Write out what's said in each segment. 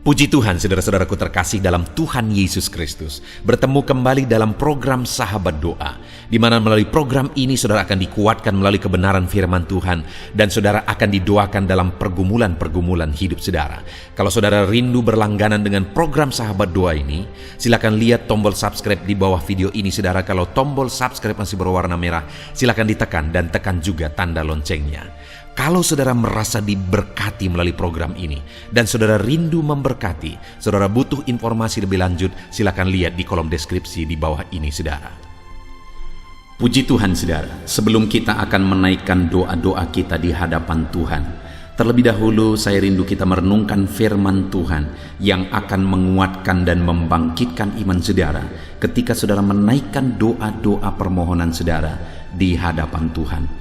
Puji Tuhan, saudara-saudaraku terkasih dalam Tuhan Yesus Kristus. Bertemu kembali dalam program Sahabat Doa, di mana melalui program ini saudara akan dikuatkan melalui kebenaran firman Tuhan, dan saudara akan didoakan dalam pergumulan-pergumulan hidup saudara. Kalau saudara rindu berlangganan dengan program Sahabat Doa ini, silakan lihat tombol subscribe di bawah video ini saudara. Kalau tombol subscribe masih berwarna merah, silakan ditekan dan tekan juga tanda loncengnya. Kalau saudara merasa diberkati melalui program ini dan saudara rindu memberkati, saudara butuh informasi lebih lanjut, silakan lihat di kolom deskripsi di bawah ini saudara. Puji Tuhan saudara, sebelum kita akan menaikkan doa-doa kita di hadapan Tuhan, terlebih dahulu saya rindu kita merenungkan firman Tuhan yang akan menguatkan dan membangkitkan iman saudara ketika saudara menaikkan doa-doa permohonan saudara di hadapan Tuhan.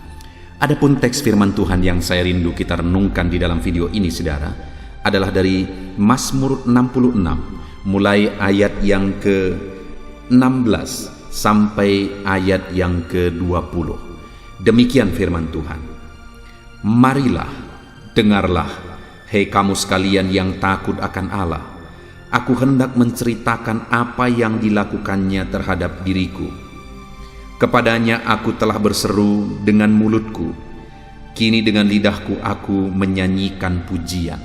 Adapun teks firman Tuhan yang saya rindu kita renungkan di dalam video ini saudara adalah dari Mazmur 66 mulai ayat yang ke-16 sampai ayat yang ke-20. Demikian firman Tuhan. Marilah, dengarlah, hei kamu sekalian yang takut akan Allah. Aku hendak menceritakan apa yang dilakukannya terhadap diriku. Kepadanya aku telah berseru dengan mulutku, kini dengan lidahku aku menyanyikan pujian.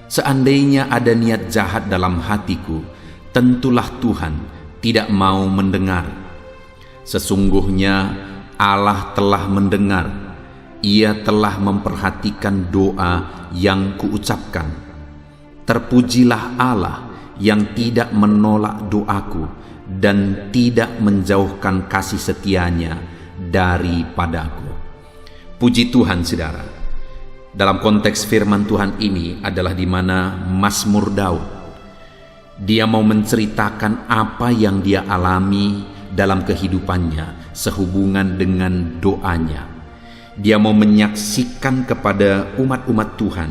Seandainya ada niat jahat dalam hatiku, tentulah Tuhan tidak mau mendengar. Sesungguhnya Allah telah mendengar, Ia telah memperhatikan doa yang kuucapkan. Terpujilah Allah yang tidak menolak doaku dan tidak menjauhkan kasih setianya daripadaku. Puji Tuhan saudara. Dalam konteks firman Tuhan ini adalah di mana Mazmur Daud, dia mau menceritakan apa yang dia alami dalam kehidupannya sehubungan dengan doanya. Dia mau menyaksikan kepada umat-umat Tuhan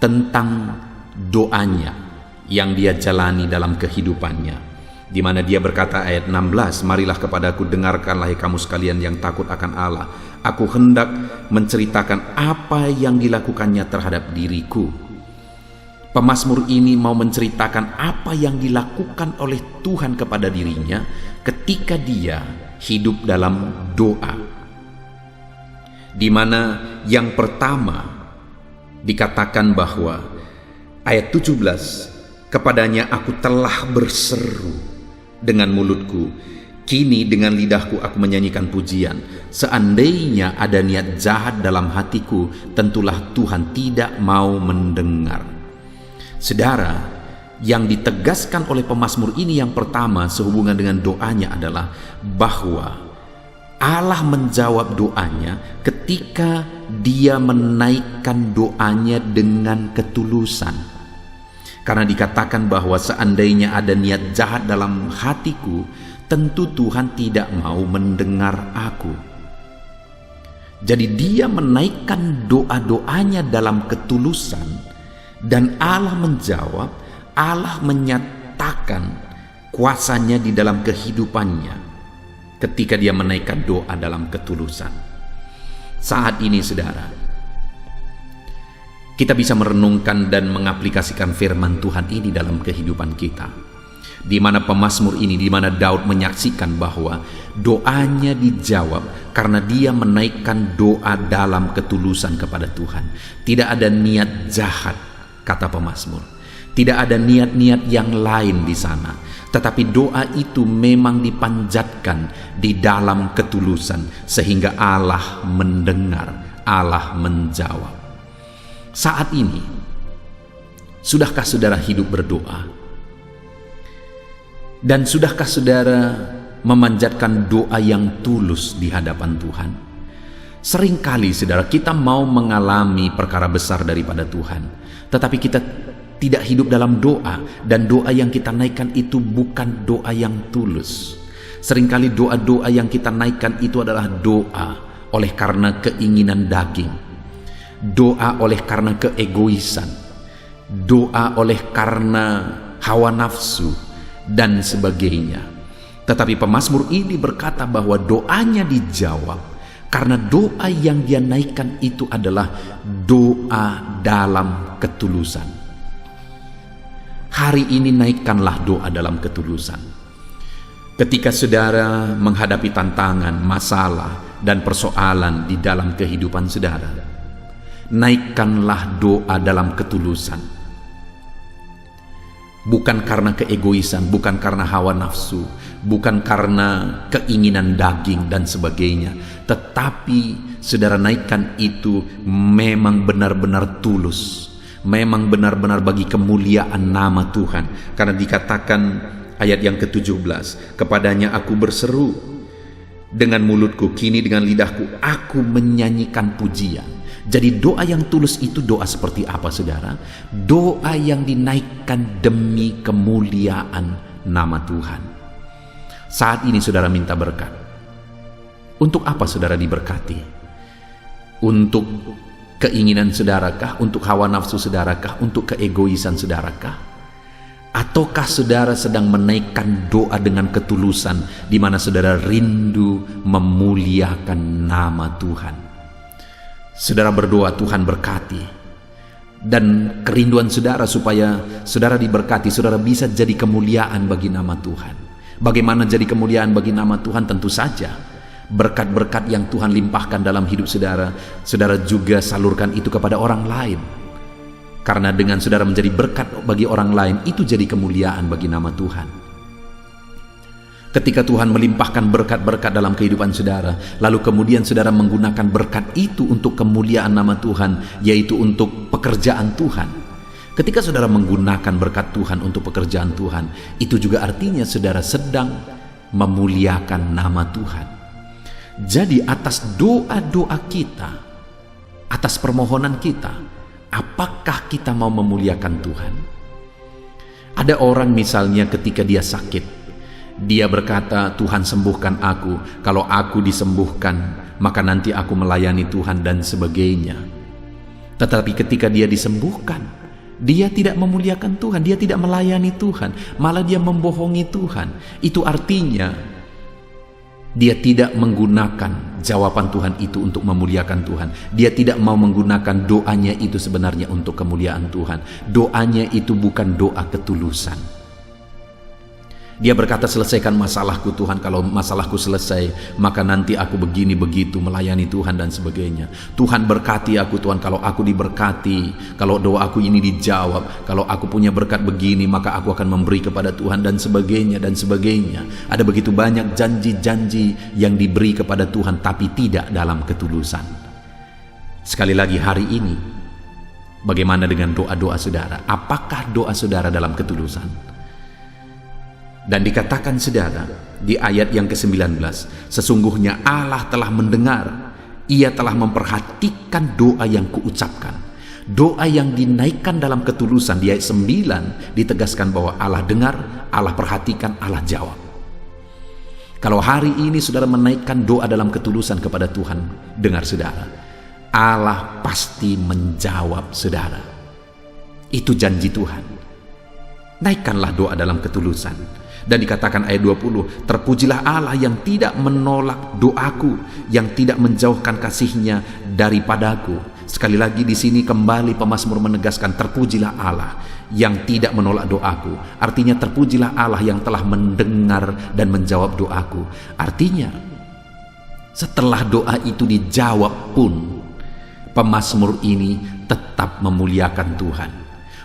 tentang doanya yang dia jalani dalam kehidupannya, di mana dia berkata ayat 16, marilah kepadaku, dengarkanlah hai kamu sekalian yang takut akan Allah. Aku hendak menceritakan apa yang dilakukannya terhadap diriku. Pemazmur ini mau menceritakan apa yang dilakukan oleh Tuhan kepada dirinya ketika dia hidup dalam doa. Di mana yang pertama dikatakan bahwa ayat 17, kepadanya aku telah berseru dengan mulutku, kini dengan lidahku aku menyanyikan pujian. Seandainya ada niat jahat dalam hatiku, tentulah Tuhan tidak mau mendengar. Saudara, yang ditegaskan oleh pemazmur ini yang pertama sehubungan dengan doanya adalah bahwa Allah menjawab doanya ketika dia menaikkan doanya dengan ketulusan. Karena dikatakan bahwa seandainya ada niat jahat dalam hatiku, tentu Tuhan tidak mau mendengar aku. Jadi dia menaikkan doa-doanya dalam ketulusan, dan Allah menjawab, Allah menyatakan kuasanya di dalam kehidupannya ketika dia menaikkan doa dalam ketulusan. Saat ini saudara, kita bisa merenungkan dan mengaplikasikan firman Tuhan ini dalam kehidupan kita. Di mana pemazmur ini, di mana Daud menyaksikan bahwa doanya dijawab karena dia menaikkan doa dalam ketulusan kepada Tuhan. Tidak ada niat jahat, kata pemazmur. Tidak ada niat-niat yang lain di sana. Tetapi doa itu memang dipanjatkan di dalam ketulusan sehingga Allah mendengar, Allah menjawab. Saat ini, sudahkah saudara hidup berdoa? Dan sudahkah saudara memanjatkan doa yang tulus di hadapan Tuhan? Seringkali saudara, kita mau mengalami perkara besar daripada Tuhan, tetapi kita tidak hidup dalam doa, dan doa yang kita naikkan itu bukan doa yang tulus. Seringkali doa-doa yang kita naikkan itu adalah doa oleh karena keinginan daging, doa oleh karena keegoisan, doa oleh karena hawa nafsu, dan sebagainya. Tetapi pemazmur ini berkata bahwa doanya dijawab karena doa yang dia naikkan itu adalah doa dalam ketulusan. Hari ini naikkanlah doa dalam ketulusan. Ketika saudara menghadapi tantangan, masalah, dan persoalan di dalam kehidupan saudara, naikkanlah doa dalam ketulusan. Bukan karena keegoisan, bukan karena hawa nafsu, bukan karena keinginan daging dan sebagainya, tetapi saudara naikkan itu memang benar-benar tulus, memang benar-benar bagi kemuliaan nama Tuhan. Karena dikatakan ayat yang ke-17, kepadanya aku berseru dengan mulutku, kini dengan lidahku aku menyanyikan pujian. Jadi doa yang tulus itu doa seperti apa saudara? Doa yang dinaikkan demi kemuliaan nama Tuhan. Saat ini saudara minta berkat. Untuk apa saudara diberkati? Untuk keinginan saudarakah? Untuk hawa nafsu saudarakah? Untuk keegoisan saudarakah? Ataukah saudara sedang menaikkan doa dengan ketulusan, di mana saudara rindu memuliakan nama Tuhan? Saudara berdoa Tuhan berkati, dan kerinduan saudara supaya saudara diberkati, saudara bisa jadi kemuliaan bagi nama Tuhan. Bagaimana jadi kemuliaan bagi nama Tuhan? Tentu saja berkat-berkat yang Tuhan limpahkan dalam hidup saudara, saudara juga salurkan itu kepada orang lain. Karena dengan saudara menjadi berkat bagi orang lain, itu jadi kemuliaan bagi nama Tuhan. Ketika Tuhan melimpahkan berkat-berkat dalam kehidupan saudara, lalu kemudian saudara menggunakan berkat itu untuk kemuliaan nama Tuhan, yaitu untuk pekerjaan Tuhan. Ketika saudara menggunakan berkat Tuhan untuk pekerjaan Tuhan, itu juga artinya saudara sedang memuliakan nama Tuhan. Jadi atas doa-doa kita, atas permohonan kita, apakah kita mau memuliakan Tuhan? Ada orang misalnya ketika dia sakit, dia berkata, Tuhan sembuhkan aku, kalau aku disembuhkan maka nanti aku melayani Tuhan dan sebagainya. Tetapi ketika dia disembuhkan, dia tidak memuliakan Tuhan, dia tidak melayani Tuhan, malah dia membohongi Tuhan. Itu artinya dia tidak menggunakan jawaban Tuhan itu untuk memuliakan Tuhan. Dia tidak mau menggunakan doanya itu sebenarnya untuk kemuliaan Tuhan. Doanya itu bukan doa ketulusan. Dia berkata, selesaikan masalahku Tuhan, kalau masalahku selesai maka nanti aku begini begitu melayani Tuhan dan sebagainya. Tuhan berkati aku Tuhan, kalau aku diberkati, kalau doa aku ini dijawab, kalau aku punya berkat begini maka aku akan memberi kepada Tuhan dan sebagainya dan sebagainya. Ada begitu banyak janji-janji yang diberi kepada Tuhan tapi tidak dalam ketulusan. Sekali lagi hari ini, bagaimana dengan doa-doa saudara? Apakah doa saudara dalam ketulusan? Dan dikatakan saudara di ayat yang ke-19, sesungguhnya Allah telah mendengar, ia telah memperhatikan doa yang kuucapkan. Doa yang dinaikkan dalam ketulusan. Di ayat 9 ditegaskan bahwa Allah dengar, Allah perhatikan, Allah jawab. Kalau hari ini saudara menaikkan doa dalam ketulusan kepada Tuhan, dengar saudara, Allah pasti menjawab saudara. Itu janji Tuhan. Naikkanlah doa dalam ketulusan. Dan dikatakan ayat 20, terpujilah Allah yang tidak menolak doaku, yang tidak menjauhkan kasihnya daripadaku. Sekali lagi di sini kembali pemazmur menegaskan, terpujilah Allah yang tidak menolak doaku. Artinya terpujilah Allah yang telah mendengar dan menjawab doaku. Artinya setelah doa itu dijawab pun, pemazmur ini tetap memuliakan Tuhan.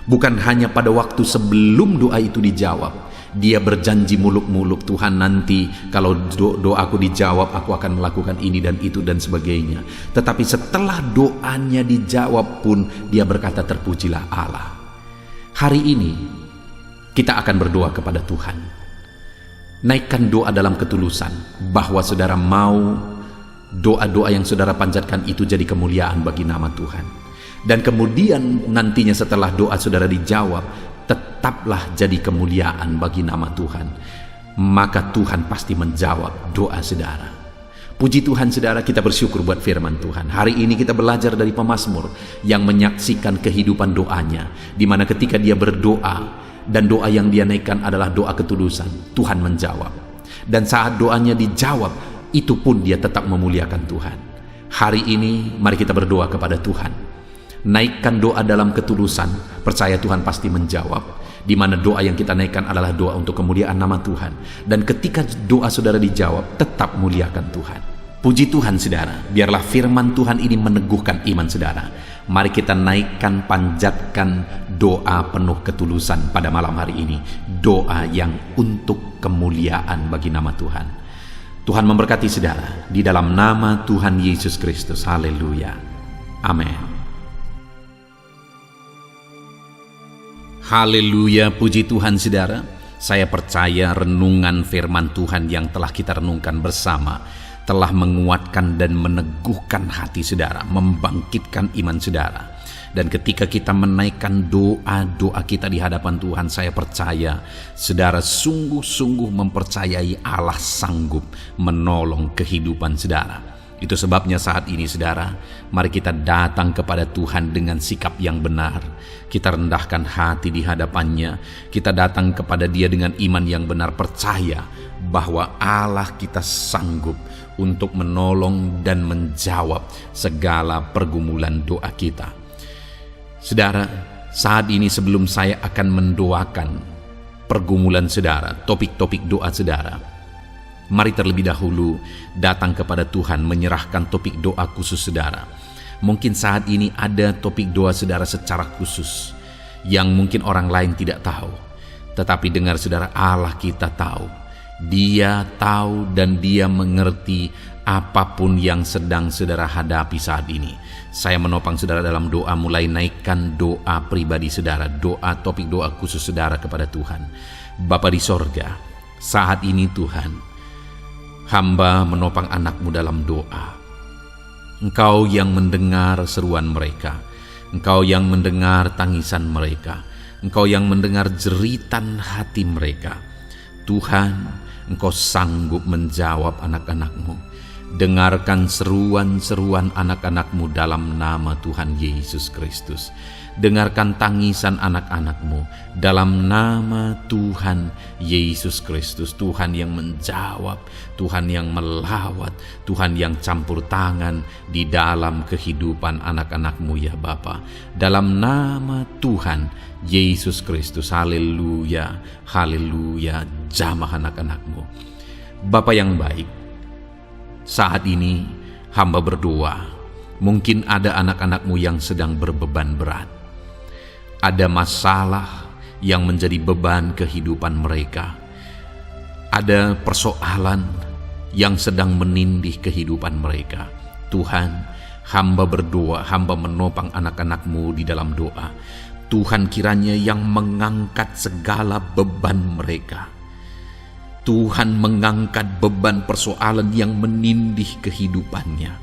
Bukan hanya pada waktu sebelum doa itu dijawab, dia berjanji muluk-muluk, Tuhan nanti kalau doaku dijawab aku akan melakukan ini dan itu dan sebagainya. Tetapi setelah doanya dijawab pun dia berkata, terpujilah Allah. Hari ini kita akan berdoa kepada Tuhan. Naikkan doa dalam ketulusan, bahwa saudara mau doa-doa yang saudara panjatkan itu jadi kemuliaan bagi nama Tuhan. Dan kemudian nantinya setelah doa saudara dijawab, tetaplah jadi kemuliaan bagi nama Tuhan. Maka Tuhan pasti menjawab doa saudara. Puji Tuhan saudara, kita bersyukur buat firman Tuhan. Hari ini kita belajar dari pemazmur yang menyaksikan kehidupan doanya, di mana ketika dia berdoa dan doa yang dia naikkan adalah doa ketulusan, Tuhan menjawab. Dan saat doanya dijawab, itu pun dia tetap memuliakan Tuhan. Hari ini mari kita berdoa kepada Tuhan. Naikkan doa dalam ketulusan, percaya Tuhan pasti menjawab. di mana doa yang kita naikkan adalah doa untuk kemuliaan nama Tuhan. Dan ketika doa saudara dijawab, tetap muliakan Tuhan. Puji Tuhan saudara, biarlah firman Tuhan ini meneguhkan iman saudara. Mari kita naikkan, panjatkan doa penuh ketulusan pada malam hari ini. Doa yang untuk kemuliaan bagi nama Tuhan. Tuhan memberkati saudara di dalam nama Tuhan Yesus Kristus. Haleluya. Amin. Haleluya, puji Tuhan saudara. Saya percaya renungan firman Tuhan yang telah kita renungkan bersama telah menguatkan dan meneguhkan hati saudara, membangkitkan iman saudara. Dan ketika kita menaikkan doa-doa kita di hadapan Tuhan, saya percaya saudara sungguh-sungguh mempercayai Allah sanggup menolong kehidupan saudara. Itu sebabnya saat ini saudara, mari kita datang kepada Tuhan dengan sikap yang benar. Kita rendahkan hati di hadapannya. Kita datang kepada Dia dengan iman yang benar, percaya bahwa Allah kita sanggup untuk menolong dan menjawab segala pergumulan doa kita. Saudara, saat ini sebelum saya akan mendoakan pergumulan saudara, topik-topik doa saudara, mari terlebih dahulu datang kepada Tuhan menyerahkan topik doa khusus saudara. Mungkin saat ini ada topik doa saudara secara khusus yang mungkin orang lain tidak tahu. Tetapi dengar saudara, Allah kita tahu. Dia tahu dan Dia mengerti apapun yang sedang saudara hadapi saat ini. Saya menopang saudara dalam doa, mulai naikkan doa pribadi saudara, doa topik doa khusus saudara kepada Tuhan. Bapa di sorga, saat ini Tuhan, hamba menopang anak-Mu dalam doa. Engkau yang mendengar seruan mereka, Engkau yang mendengar tangisan mereka, Engkau yang mendengar jeritan hati mereka. Tuhan, Engkau sanggup menjawab anak-anak-Mu. Dengarkan seruan-seruan anak-anak-Mu dalam nama Tuhan Yesus Kristus. Dengarkan tangisan anak-anak-Mu dalam nama Tuhan Yesus Kristus. Tuhan yang menjawab, Tuhan yang melawat, Tuhan yang campur tangan di dalam kehidupan anak-anak-Mu ya Bapa. Dalam nama Tuhan Yesus Kristus. Haleluya, haleluya. Jamah anak-anak-Mu. Bapa yang baik, saat ini hamba berdoa, mungkin ada anak-anak-Mu yang sedang berbeban berat. Ada masalah yang menjadi beban kehidupan mereka. Ada persoalan yang sedang menindih kehidupan mereka. Tuhan, hamba berdoa, hamba menopang anak-anak-Mu di dalam doa. Tuhan kiranya yang mengangkat segala beban mereka. Tuhan mengangkat beban persoalan yang menindih kehidupannya.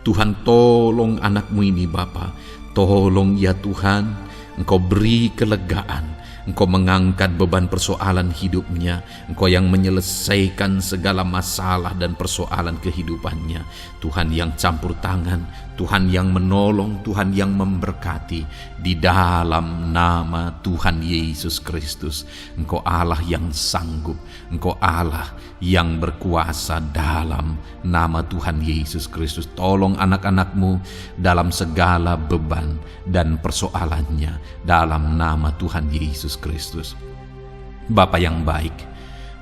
Tuhan tolong anak-Mu ini Bapa. Tolong ya Tuhan, Engkau beri kelegaan. Engkau mengangkat beban persoalan hidupnya. Engkau yang menyelesaikan segala masalah dan persoalan kehidupannya. Tuhan yang campur tangan, Tuhan yang menolong, Tuhan yang memberkati. Di dalam nama Tuhan Yesus Kristus. Engkau Allah yang sanggup. Engkau Allah yang berkuasa dalam nama Tuhan Yesus Kristus. Tolong anak-anak-Mu dalam segala beban dan persoalannya dalam nama Tuhan Yesus Kristus. Bapa yang baik,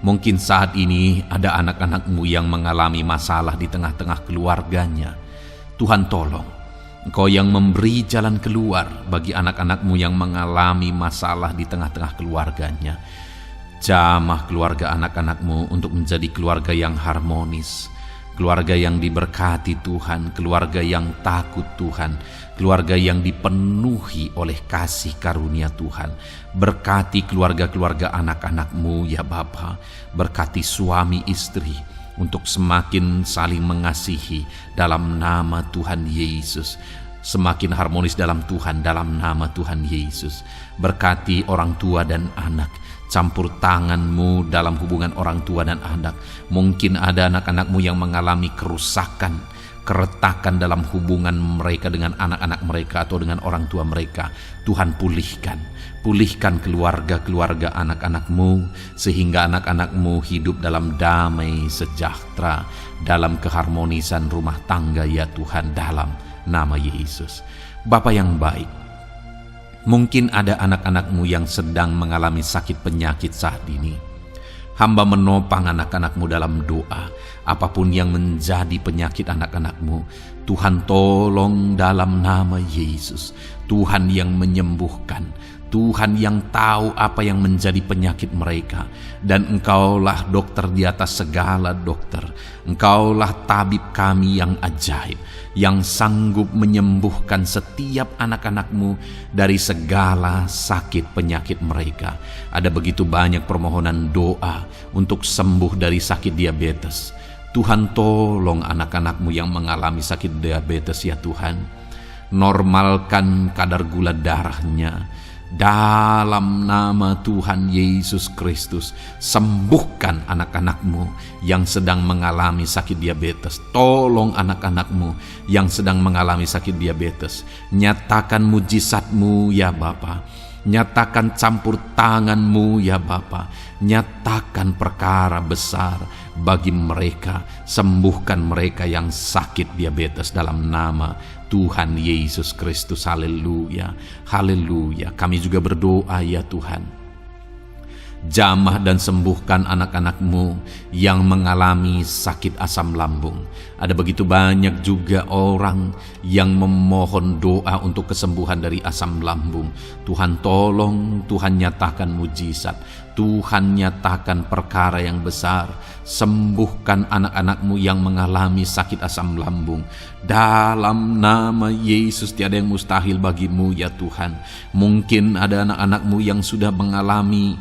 mungkin saat ini ada anak-anak-Mu yang mengalami masalah di tengah-tengah keluarganya. Tuhan tolong, Engkau yang memberi jalan keluar bagi anak-anak-Mu yang mengalami masalah di tengah-tengah keluarganya. Jamah keluarga anak-anak-Mu untuk menjadi keluarga yang harmonis, keluarga yang diberkati Tuhan, keluarga yang takut Tuhan, keluarga yang dipenuhi oleh kasih karunia Tuhan. Berkati keluarga-keluarga anak-anak-Mu ya Bapa, berkati suami istri untuk semakin saling mengasihi dalam nama Tuhan Yesus, semakin harmonis dalam Tuhan dalam nama Tuhan Yesus. Berkati orang tua dan anak, campur tangan-Mu dalam hubungan orang tua dan anak. Mungkin ada anak-anak-Mu yang mengalami kerusakan, keretakan dalam hubungan mereka dengan anak-anak mereka atau dengan orang tua mereka. Tuhan pulihkan keluarga-keluarga anak-anak-Mu sehingga anak-anak-Mu hidup dalam damai sejahtera, dalam keharmonisan rumah tangga ya Tuhan dalam nama Yesus. Bapa yang baik, Mungkin ada anak-anak-Mu yang sedang mengalami sakit penyakit saat ini. Hamba menopang anak-anak-Mu dalam doa. Apapun yang menjadi penyakit anak-anak-Mu, Tuhan tolong dalam nama Yesus. Tuhan yang menyembuhkan, Tuhan yang tahu apa yang menjadi penyakit mereka. Dan Engkaulah dokter di atas segala dokter. Engkaulah tabib kami yang ajaib, yang sanggup menyembuhkan setiap anak-anak-Mu dari segala sakit penyakit mereka. Ada begitu banyak permohonan doa untuk sembuh dari sakit diabetes. Tuhan tolong anak-anak-Mu yang mengalami sakit diabetes ya Tuhan. Normalkan kadar gula darahnya. Dalam nama Tuhan Yesus Kristus, sembuhkan anak-anak-Mu yang sedang mengalami sakit diabetes. Tolong anak-anak-Mu yang sedang mengalami sakit diabetes. Nyatakan mujizat-Mu ya Bapa. Nyatakan campur tangan-Mu ya Bapa. Nyatakan perkara besar bagi mereka. Sembuhkan mereka yang sakit diabetes dalam nama Tuhan Yesus Kristus. Haleluya, haleluya. Kami juga berdoa ya Tuhan, jamah dan sembuhkan anak-anak-Mu yang mengalami sakit asam lambung. Ada begitu banyak juga orang yang memohon doa untuk kesembuhan dari asam lambung. Tuhan tolong, Tuhan nyatakan mujizat, Tuhan nyatakan perkara yang besar. Sembuhkan anak-anak-Mu yang mengalami sakit asam lambung. Dalam nama Yesus, tiada yang mustahil bagi-Mu ya Tuhan. Mungkin ada anak-anak-Mu yang sudah mengalami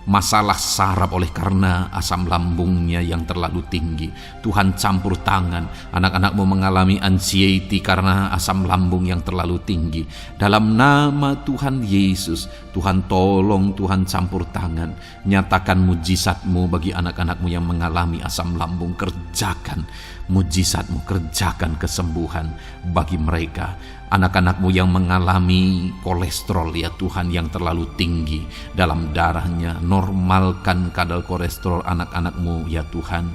masalah saraf oleh karena asam lambungnya yang terlalu tinggi. Tuhan campur tangan. Anak-anak-Mu mengalami anxiety karena asam lambung yang terlalu tinggi. Dalam nama Tuhan Yesus, Tuhan tolong, Tuhan campur tangan. Nyatakan mujizat-Mu bagi anak-anak-Mu yang mengalami asam lambung. Kerjakan mujizat-Mu, kerjakan kesembuhan bagi mereka. Anak-anak-Mu yang mengalami kolesterol ya Tuhan yang terlalu tinggi dalam darahnya, normalkan kadar kolesterol anak-anak-Mu ya Tuhan.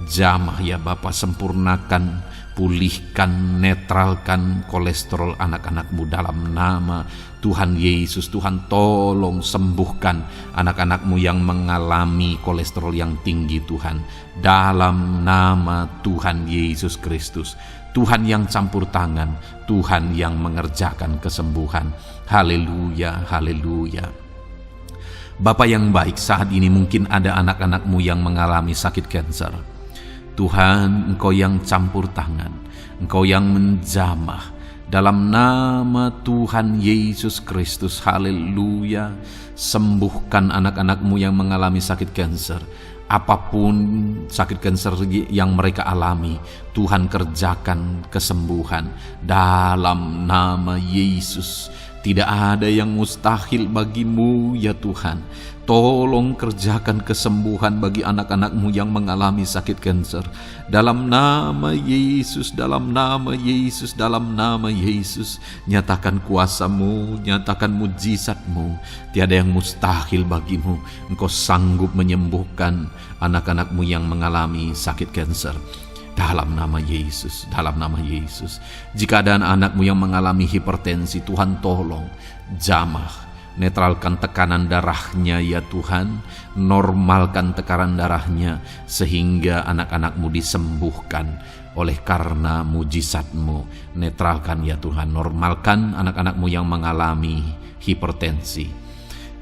Jamah ya Bapa, sempurnakan, pulihkan, netralkan kolesterol anak-anak-Mu dalam nama Tuhan Yesus. Tuhan tolong sembuhkan anak-anak-Mu yang mengalami kolesterol yang tinggi Tuhan. Dalam nama Tuhan Yesus Kristus. Tuhan yang campur tangan, Tuhan yang mengerjakan kesembuhan. Haleluya, haleluya. Bapa yang baik, saat ini mungkin ada anak-anak-Mu yang mengalami sakit kanker. Tuhan, Engkau yang campur tangan, Engkau yang menjamah. Dalam nama Tuhan Yesus Kristus, haleluya. Sembuhkan anak-anak-Mu yang mengalami sakit kanker. Apapun sakit kanker yang mereka alami, Tuhan kerjakan kesembuhan dalam nama Yesus. Tidak ada yang mustahil bagi-Mu ya Tuhan. Tolong kerjakan kesembuhan bagi anak-anak-Mu yang mengalami sakit kanker. Dalam nama Yesus, dalam nama Yesus, dalam nama Yesus. Nyatakan kuasa-Mu, nyatakan mujizat-Mu. Tiada yang mustahil bagi-Mu. Engkau sanggup menyembuhkan anak-anak-Mu yang mengalami sakit kanker. Dalam nama Yesus, dalam nama Yesus. Jika ada anak-anak-Mu yang mengalami hipertensi, Tuhan tolong jamah. Netralkan tekanan darahnya ya Tuhan. Normalkan tekanan darahnya sehingga anak-anak-Mu disembuhkan oleh karena mujizat-Mu. Netralkan ya Tuhan. Normalkan anak-anak-Mu yang mengalami hipertensi.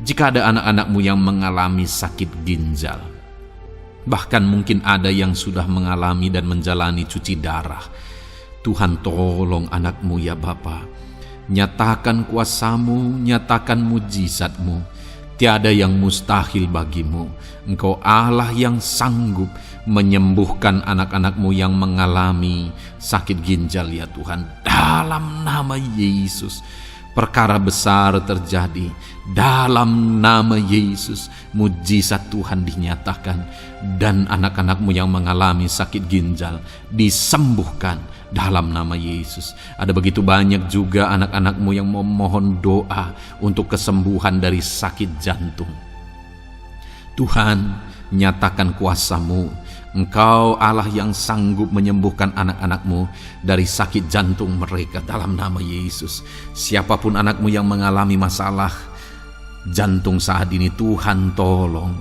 Jika ada anak-anak-Mu yang mengalami sakit ginjal, bahkan mungkin ada yang sudah mengalami dan menjalani cuci darah, Tuhan tolong anak-Mu ya Bapa. Nyatakan kuasa-Mu, nyatakan mujizat-Mu. Tiada yang mustahil bagi-Mu. Engkau Allah yang sanggup menyembuhkan anak-anak-Mu yang mengalami sakit ginjal ya Tuhan. Dalam nama Yesus, perkara besar terjadi. Dalam nama Yesus, mujizat Tuhan dinyatakan. Dan anak-anak-Mu yang mengalami sakit ginjal disembuhkan dalam nama Yesus. Ada begitu banyak juga anak-anak-Mu yang memohon doa untuk kesembuhan dari sakit jantung. Tuhan, nyatakan kuasa-Mu. Engkau Allah yang sanggup menyembuhkan anak-anakmu dari sakit jantung mereka dalam nama Yesus. Siapapun anakmu yang mengalami masalah jantung saat ini, Tuhan tolong.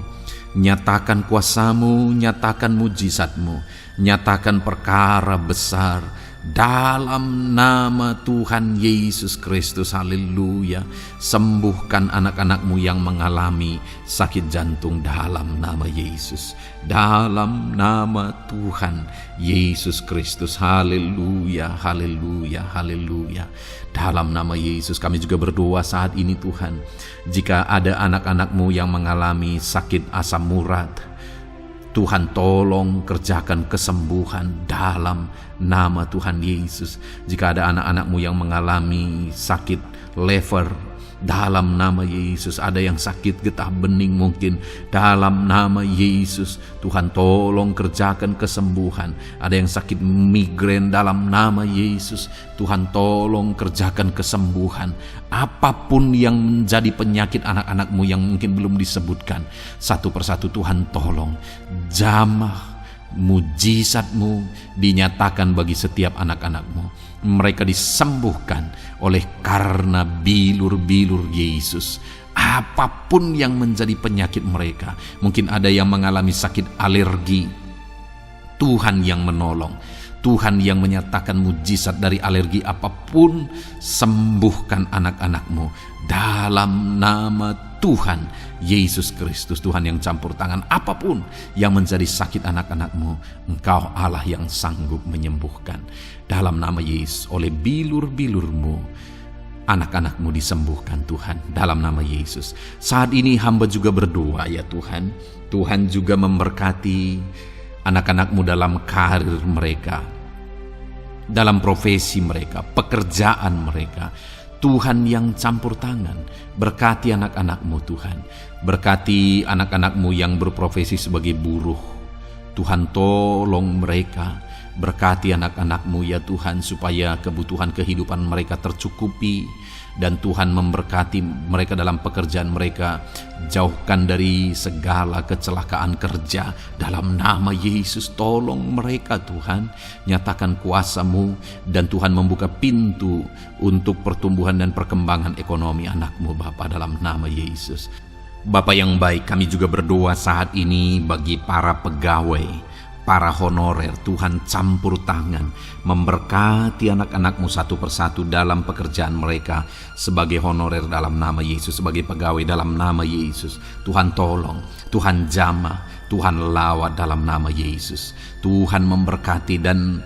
Nyatakan kuasamu, nyatakan mujizatmu, nyatakan perkara besar dalam nama Tuhan Yesus Kristus. Haleluya. Sembuhkan anak-anakmu yang mengalami sakit jantung dalam nama Yesus, dalam nama Tuhan Yesus Kristus. Haleluya, haleluya, haleluya. Dalam nama Yesus kami juga berdoa saat ini Tuhan, jika ada anak-anakmu yang mengalami sakit asam urat, Tuhan tolong kerjakan kesembuhan dalam nama Tuhan Yesus. Jika ada anak-anakmu yang mengalami sakit liver, dalam nama Yesus. Ada yang sakit getah bening mungkin, dalam nama Yesus Tuhan tolong kerjakan kesembuhan. Ada yang sakit migrain, dalam nama Yesus Tuhan tolong kerjakan kesembuhan. Apapun yang menjadi penyakit anak-anakmu yang mungkin belum disebutkan, satu persatu Tuhan tolong. Jamah mujizatmu dinyatakan bagi setiap anak-anakmu. Mereka disembuhkan oleh karena bilur-bilur Yesus. Apapun yang menjadi penyakit mereka, mungkin ada yang mengalami sakit alergi, Tuhan yang menolong, Tuhan yang menyatakan mujizat dari alergi apapun. Sembuhkan anak-anakmu dalam nama Tuhan Yesus Kristus. Tuhan yang campur tangan apapun yang menjadi sakit anak-anakmu, Engkau Allah yang sanggup menyembuhkan. Dalam nama Yesus, oleh bilur-bilurmu anak-anakmu disembuhkan Tuhan, dalam nama Yesus. Saat ini hamba juga berdoa ya Tuhan, Tuhan juga memberkati anak-anakmu dalam karir mereka, dalam profesi mereka, pekerjaan mereka. Tuhan yang campur tangan, berkati anak-anakmu Tuhan. Berkati anak-anakmu yang berprofesi sebagai buruh, Tuhan tolong mereka. Berkati anak-anakmu ya Tuhan, supaya kebutuhan kehidupan mereka tercukupi. Dan Tuhan memberkati mereka dalam pekerjaan mereka. Jauhkan dari segala kecelakaan kerja dalam nama Yesus. Tolong mereka Tuhan, nyatakan kuasa-Mu, dan Tuhan membuka pintu untuk pertumbuhan dan perkembangan ekonomi anakmu Bapa, dalam nama Yesus. Bapa yang baik, kami juga berdoa saat ini bagi para pegawai, para honorer. Tuhan campur tangan, memberkati anak-anakmu satu persatu dalam pekerjaan mereka sebagai honorer dalam nama Yesus, sebagai pegawai dalam nama Yesus. Tuhan tolong, Tuhan jamah, Tuhan lawat dalam nama Yesus. Tuhan memberkati dan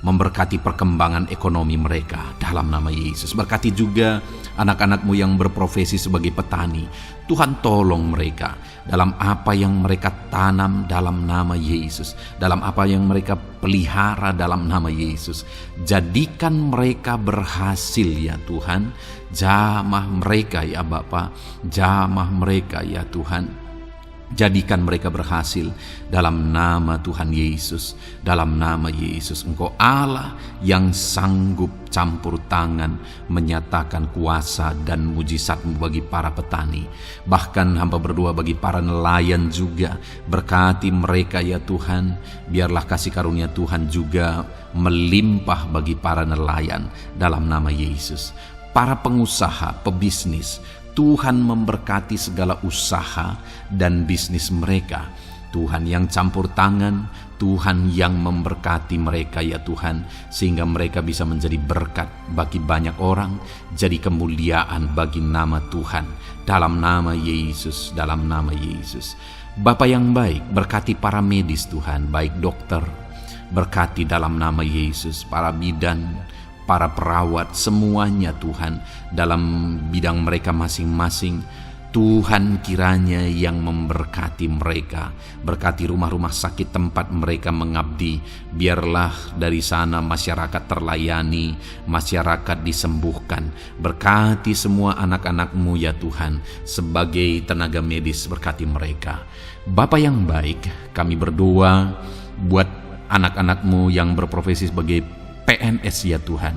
memberkati perkembangan ekonomi mereka dalam nama Yesus. Berkati juga anak-anakmu yang berprofesi sebagai petani. Tuhan tolong mereka dalam apa yang mereka tanam dalam nama Yesus, dalam apa yang mereka pelihara dalam nama Yesus. Jadikan mereka berhasil ya Tuhan. Jamah mereka ya Bapa, jamah mereka ya Tuhan. Jadikan mereka berhasil dalam nama Tuhan Yesus, dalam nama Yesus. Engkau Allah yang sanggup campur tangan, menyatakan kuasa dan mujizat-Mu bagi para petani. Bahkan hamba berdoa bagi para nelayan juga. Berkati mereka ya Tuhan. Biarlah kasih karunia Tuhan juga melimpah bagi para nelayan dalam nama Yesus. Para pengusaha, pebisnis, Tuhan memberkati segala usaha dan bisnis mereka. Tuhan yang campur tangan, Tuhan yang memberkati mereka ya Tuhan, sehingga mereka bisa menjadi berkat bagi banyak orang, jadi kemuliaan bagi nama Tuhan, dalam nama Yesus, dalam nama Yesus. Bapa yang baik, berkati para medis Tuhan, baik dokter, berkati dalam nama Yesus, para bidan, para perawat, semuanya Tuhan, dalam bidang mereka masing-masing. Tuhan kiranya yang memberkati mereka. Berkati rumah-rumah sakit tempat mereka mengabdi. Biarlah dari sana masyarakat terlayani, masyarakat disembuhkan. Berkati semua anak-anak-Mu ya Tuhan, sebagai tenaga medis, berkati mereka. Bapa yang baik, kami berdoa buat anak-anak-Mu yang berprofesi sebagai PNS ya Tuhan.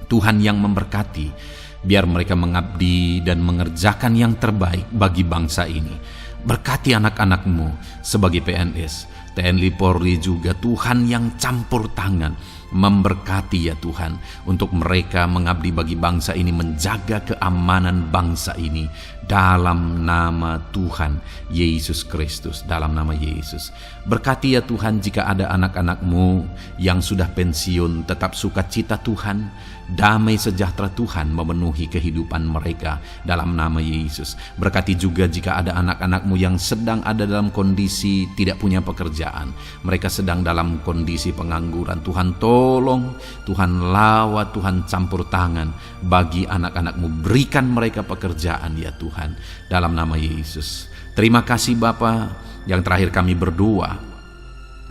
Tuhan yang memberkati, biar mereka mengabdi dan mengerjakan yang terbaik bagi bangsa ini. Berkati anak-anak-Mu sebagai PNS. TNI Polri juga Tuhan yang campur tangan memberkati ya Tuhan, untuk mereka mengabdi bagi bangsa ini, menjaga keamanan bangsa ini dalam nama Tuhan Yesus Kristus, dalam nama Yesus. Berkati ya Tuhan jika ada anak-anak-Mu yang sudah pensiun, tetap sukacita Tuhan, damai sejahtera Tuhan memenuhi kehidupan mereka dalam nama Yesus. Berkati juga jika ada anak-anak-Mu yang sedang ada dalam kondisi tidak punya pekerjaan, mereka sedang dalam kondisi pengangguran. Tuhan tolong, Tuhan lawat, Tuhan campur tangan bagi anak-anak-Mu, berikan mereka pekerjaan ya Tuhan dalam nama Yesus. Terima kasih Bapa. Yang terakhir kami berdoa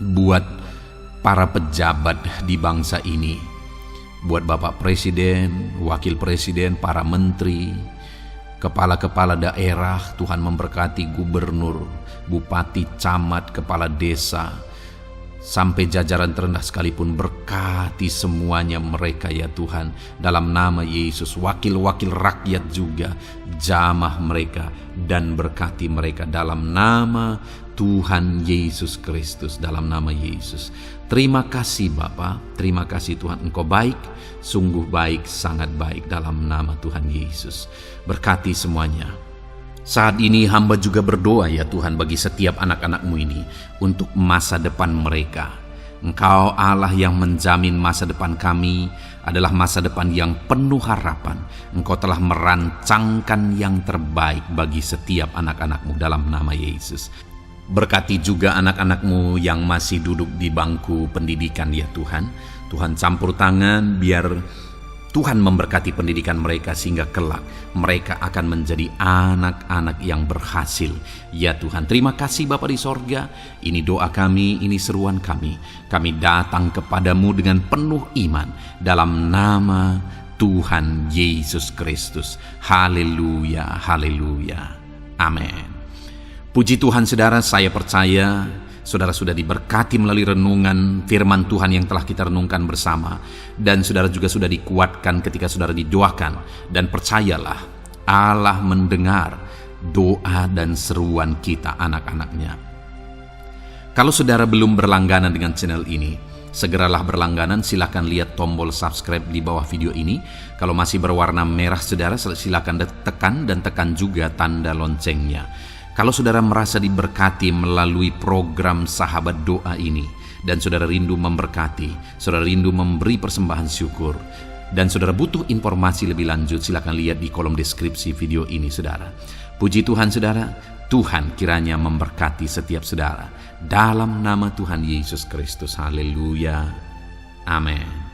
buat para pejabat di bangsa ini, buat Bapak Presiden, Wakil Presiden, para menteri, kepala-kepala daerah. Tuhan memberkati gubernur, bupati, camat, kepala desa, sampai jajaran terendah sekalipun. Berkati semuanya mereka ya Tuhan dalam nama Yesus. Wakil-wakil rakyat juga, jamah mereka, dan berkati mereka dalam nama Tuhan Yesus Kristus, dalam nama Yesus. Terima kasih Bapa, terima kasih Tuhan, Engkau baik, sungguh baik, sangat baik dalam nama Tuhan Yesus. Berkati semuanya. Saat ini hamba juga berdoa ya Tuhan bagi setiap anak-anak-Mu ini untuk masa depan mereka. Engkau Allah yang menjamin masa depan kami adalah masa depan yang penuh harapan. Engkau telah merancangkan yang terbaik bagi setiap anak-anak-Mu dalam nama Yesus. Berkati juga anak-anak-Mu yang masih duduk di bangku pendidikan ya Tuhan. Tuhan campur tangan, biar Tuhan memberkati pendidikan mereka sehingga kelak mereka akan menjadi anak-anak yang berhasil. Ya Tuhan, terima kasih Bapa di sorga. Ini doa kami, ini seruan kami. Kami datang kepadamu dengan penuh iman dalam nama Tuhan Yesus Kristus. Haleluya, haleluya. Amin. Puji Tuhan saudara, saya percaya saudara sudah diberkati melalui renungan firman Tuhan yang telah kita renungkan bersama. Dan saudara juga sudah dikuatkan ketika saudara didoakan. Dan percayalah, Allah mendengar doa dan seruan kita anak-anaknya. Kalau saudara belum berlangganan dengan channel ini, segeralah berlangganan. Silakan lihat tombol subscribe di bawah video ini. Kalau masih berwarna merah saudara, silakan tekan, dan tekan juga tanda loncengnya. Kalau saudara merasa diberkati melalui program Sahabat Doa ini, dan saudara rindu memberkati, saudara rindu memberi persembahan syukur, dan saudara butuh informasi lebih lanjut, silakan lihat di kolom deskripsi video ini saudara. Puji Tuhan saudara, Tuhan kiranya memberkati setiap saudara. Dalam nama Tuhan Yesus Kristus, haleluya, amin.